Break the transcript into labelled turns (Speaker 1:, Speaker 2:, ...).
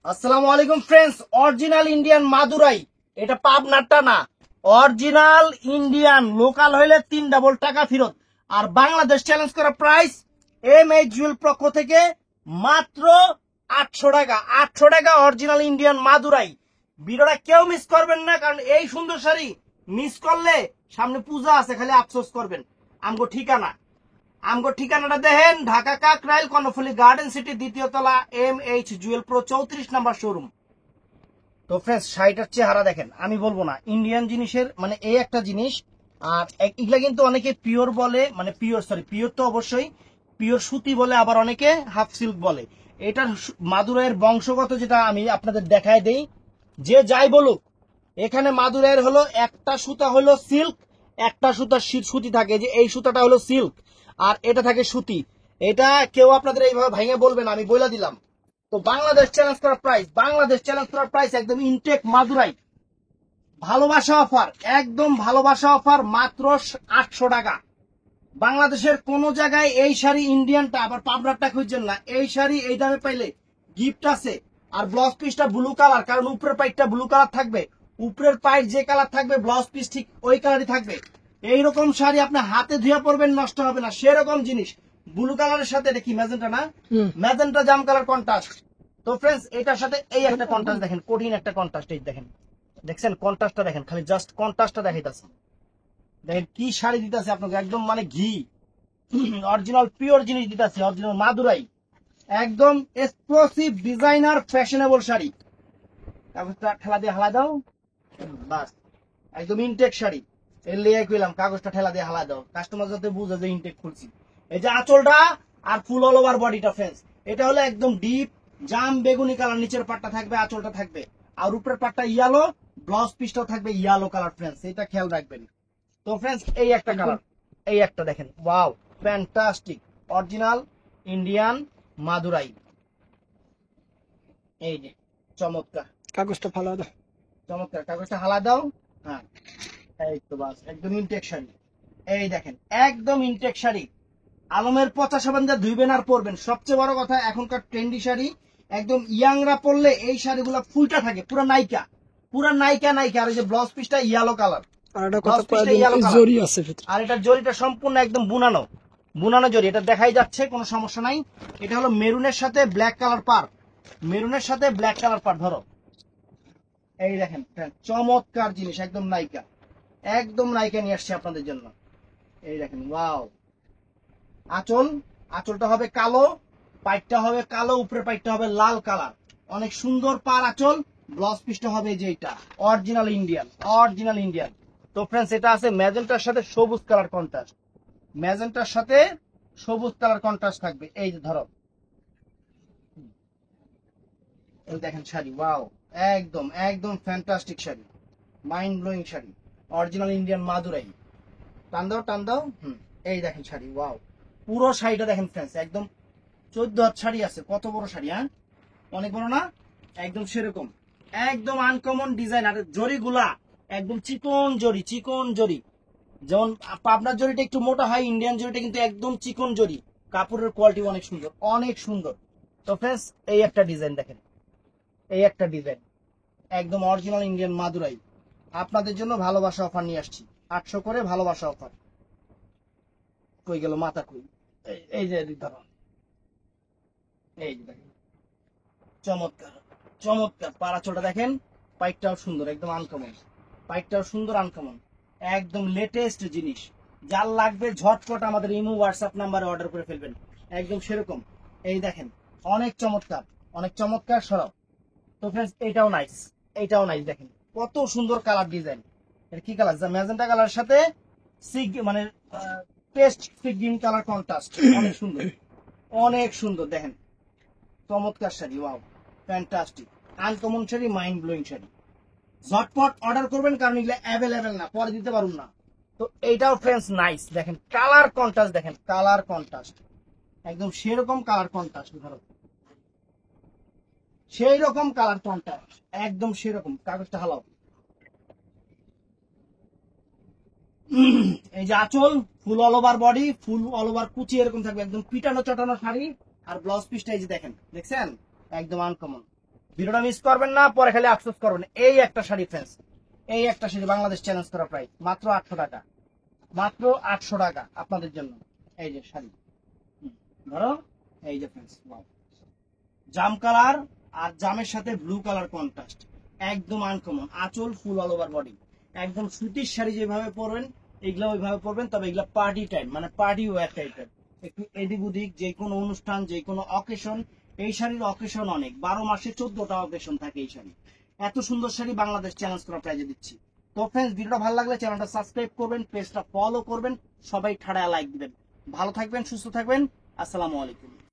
Speaker 1: আসসালামু আলাইকুম friends, original Indian Madurai, এটা পাবনারটা না, অরিজিনাল ইন্ডিয়ান লোকাল হইলে 3 টাকা ফেরত। আর বাংলাদেশ চ্যালেঞ্জ করা প্রাইস এম এইচ জুয়েল পক্ষ থেকে মাত্র 800 টাকা। 800 টাকা অরিজিনাল ইন্ডিয়ান মাদুরাই। ভিডিওটা কেউ মিস করবেন না, কারণ এই সুন্দর শাড়ি মিস করলে সামনে পূজা আছে, খালি আফসোস করবেন। আমগো ঠিকানাটা দেখেন, ঢাকা কাকরাইল কর্ণফুলী গার্ডেন সিটি, দ্বিতীয় তলা, M H jewel pro 34 number showroom. তো ফ্রেন্ডস, শাড়িটার চেহারা দেখেন, আমি বলবো না ইন্ডিয়ান জিনিসের মানে এই একটা জিনিস। আর এগুলা কিন্তু অনেকে পিওর বলে, মানে পিওর তো অবশ্যই পিওর সুতি বলে, আবার অনেকে হাফ সিল্ক বলে। এটার মাদুরাইয়ের বংশগত যেটা আমি আপনাদের দেখায় দেই, যে যাই বলুক, এখানে মাদুরাইয়ের হলো একটা সুতা হলো সিল্ক, একটা সুতা সুতি থাকে, যে এই সুতাটা হলো সিল্ক আর এটা থাকে সুতি। এটা কেউ আপনাদের এইভাবে ভাঙে বলবেন, আমি বইলা দিলাম। তো বাংলাদেশ চ্যালেঞ্জ করার প্রাইস একদম ইনটেক মাদুরাই, ভালোবাসা অফার, একদম ভালোবাসা অফার, মাত্র 800 টাকা। বাংলাদেশের কোন জায়গায় এই শাড়ি ইন্ডিয়ানটা আবার পাবনারটা খুঁজছেন না, এই শাড়ি এই দামে পাইলে গিফট আছে। আর ব্লাউজ পিসটা ব্লু কালার, কারণ উপরের পাইটটা ব্লু কালার থাকবে, উপরের পাইট যে কালার থাকবে ব্লাউজ পিস ঠিক ওই কালারই থাকবে। এইরকম শাড়ি আপনি হাতে ধুয়ে পরবেন, নষ্ট হবে না, সেরকম জিনিস। ব্লু কালারের সাথে দেখি ম্যাজেন্টা, না ম্যাজেন্টা জাম কালার কন্ট্রাস্ট। তো ফ্রেন্ডস, এটার সাথে এই একটা কন্ট্রাস্ট দেখেন, কঠিন একটা কন্ট্রাস্ট। এই দেখেন, দেখছেন কন্ট্রাস্টটা দেখেন, খালি জাস্ট কন্ট্রাস্টটা দেখাইতাছে। দেখেন কি শাড়ি দিতেছে আপনাকে, একদম মানে ঘি, অরিজিনাল পিওর জিনিস দিতেছে, অরিজিনাল মাদুরাই, একদম এক্সক্লুসিভ ডিজাইনার ফ্যাশনেবল শাড়ি। কাগজটা ঠেলা দিয়ে হালা দাও, বাস, একদম ইনটেক শাড়ি। এর লিয়ে কইলাম কাগজটা ঠেলা দিয়ে হালা দাও, কাস্টমার যাতে বুঝে যে ইনটেক খুলছি। এই যে আঁচলটা আর ফুল অল ওভার বডিটা ফ্রেন্ডস, এটা হলো একদম ডিপ জাম বেগুনি কালার, নিচের পাটটা থাকবে, আঁচলটা থাকবে, আর উপরের পাটটা ইয়ালো, ব্লাউজ পিসটাও থাকবে ইয়ালো কালার ফ্রেন্ডস, এটা খেয়াল রাখবেন। তো ফ্রেন্ডস, এই একটা কালার, এই একটা দেখেন, wow fantastic, original Indian Madurai. এই যে চমৎকার,
Speaker 2: কাগজটা ভালো দাও।
Speaker 1: চমৎকার, কাগজটা হালা দাও। হ্যাঁ, এই তো বাস, একদম ইনটেক শাড়ি। এই দেখেন, একদম ইনটেক শাড়ি, আলমের 50 যা ধুইবেন আর পরবেন। সবচেয়ে বড় কথা, এখনকার ট্রেন্ডি শাড়ি একদম ইয়াংরা পরলে এই শাড়িগুলো ফুলটা থাকে, পুরা নাইকা, নাইকা। আর এই যে ব্লাউজ পিসটা ইয়েলো কালার,
Speaker 2: আর এটা কত করে জরি আছে ভিতরে,
Speaker 1: আর এটার জরিটা সম্পূর্ণ একদম বুনানো জরি, এটা দেখাই যাচ্ছে, কোনো সমস্যা নাই। এটা হলো মেরুনের সাথে ব্ল্যাক কালার পার, মেরুনের সাথে ব্ল্যাক কালার পার। ধরো, এই দেখেন চমৎকার জিনিস, একদম নাইকা, একদম নাইকা নিয়ে আসছে আপনাদের জন্য। এই দেখেন, ওয়াও। আঁচলটা হবে কালো, পাইটটা হবে কালো, উপরের পাইটটা হবে লাল কালার, অনেক সুন্দর পার আঁচল। ব্লাউজ পিসটা হবে যে এটা অরিজিনাল ইন্ডিয়ান। তো ফ্রেন্ডস, এটা আছে ম্যাজেন্টার সাথে সবুজ কালার কন্ট্রাস্ট, ম্যাজেন্টার সাথে সবুজ কালার কন্ট্রাস্ট থাকবে। এই যে ধরো, এই দেখেন শাড়ি, ওয়াও, একদম fantastic sari, mind blowing sari, original Indian Madurai. টান দাও। এই দেখেন শাড়ি, ওয়াও, পুরো শাড়িটা দেখেন ফ্রেন্ডস, একদম 14 হাত শাড়ি আছে, কত বড় শাড়ি, হ্যাঁ অনেক বড় না, একদম সেরকম, একদম আনকমন ডিজাইন। আর জরিগুলা একদম চিকন জরি, যেমন পাবনার জরিটা একটু মোটা হয়, ইন্ডিয়ান জরিটা কিন্তু একদম চিকন জরি, কাপড়ের কোয়ালিটি অনেক সুন্দর। তো ফ্রেন্ডস, এই একটা ডিজাইন দেখেন, এই একটা ডিজাইন, একদম অরিজিনাল ইন্ডিয়ান মাদুরাই। আপনাদের জন্য ভালোবাসা অফার নিয়ে আসছি, 800 করে ভালোবাসা অফার। কই গেল মাথা, কই, এই যে ধরো, এই যে দেখেন, চমৎকার পারাচলটা দেখেন, পাইকটাও সুন্দর, একদম আনকমন, একদম লেটেস্ট জিনিস। যার লাগবে ঝটপট আমাদের ইমো হোয়াটসঅ্যাপ নাম্বারে অর্ডার করে ফেলবেন, একদম সেরকম। এই দেখেন, অনেক চমৎকার সরব। তো ফ্রেন্ডস, এইটাও নাইস, দেখেন কত সুন্দর কালার ডিজাইন। এটা কি কালার? ম্যাজেন্টা কালার সাথে মানে পেস্ট গ্রিন কালার কন্ট্রাস্ট, অনেক সুন্দর দেখেন, চমৎকার sari, wow fantastic, uncommon sari, mind blowing sari. ঝটপট অর্ডার করবেন, কারণ এগুলো অ্যাভেলেবেল না, পরে দিতে পারুন না। তো এইটাও ফ্রেন্ডস নাইস, দেখেন কালার কন্ট্রাস্ট, একদম সেরকম কালার কন্ট্রাস্ট। ধরো, সেই রকম কালার কন্ট্রাস্ট, একদম সেরকম। কাগজটা হালাও। এই যে আঁচল, ফুল অল ওভার বডি, ফুল অল ওভার কুচি এরকম থাকবে, একদম পিটানো চটানো শাড়ি। আর ব্লাউজ পিসটা এই যে দেখেন, দেখছেন, একদম আনকমন, ভিডিওটা মিস করবেন না, পরে খালি আফসোস করবেন। এই একটা শাড়ি ফ্রেন্ডস, এই একটা শাড়ি বাংলাদেশ চ্যালেঞ্জ করা প্রাইস মাত্র 800 টাকা, মাত্র 800 টাকা আপনাদের জন্য। এই যে শাড়ি ধরো, এই যে ফ্রেন্ডস, জাম কালার আর জামের সাথে ব্লু কালার কন্ট্রাস্ট, একদম আনকমন। আঁচল ফুল অল ওভার বডি, একদম সুতির শাড়ি যেভাবে পরবেন এগুলা ওইভাবে পরবেন, তবে এগুলা পার্টি টাইম মানে পার্টি ওয়্যার টাইপের, একটু এদিক ওদিক যে কোনো অনুষ্ঠান যে কোনো অকেশন। এই শাড়ির অকেশন অনেক, 12 মাসে 14টা অকেশন থাকে এই শাড়ি। এত সুন্দর শাড়ি বাংলাদেশ চ্যালেঞ্জ করা প্রাইজে দিচ্ছি। তো ফ্রেন্ডস, ভিডিওটা ভালো লাগলে চ্যানেলটা সাবস্ক্রাইব করবেন, পেজটা ফলো করবেন, সবাই ঠাড়া লাইক দিবেন। ভালো থাকবেন, সুস্থ থাকবেন, আসসালামু আলাইকুম।